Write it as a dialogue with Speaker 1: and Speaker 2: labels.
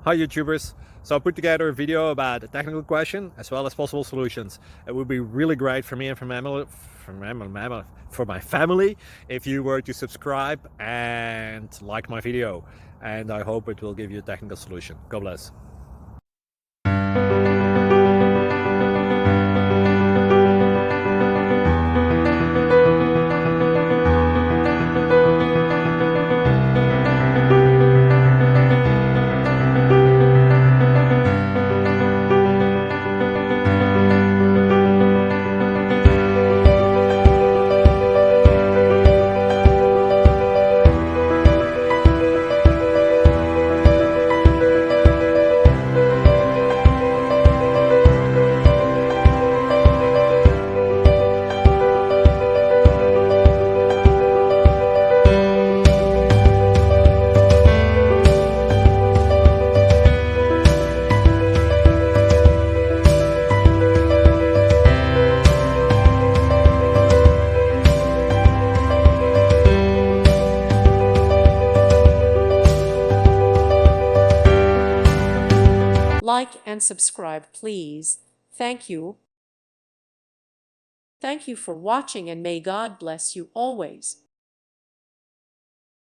Speaker 1: Hi YouTubers! So I put together a video about a technical question as well as possible solutions. It would be really great for me and for my family if you were to subscribe and like my video. And I hope it will give you a technical solution. God bless.
Speaker 2: Like and subscribe, please. Thank you. Thank you for watching, and may God bless you always.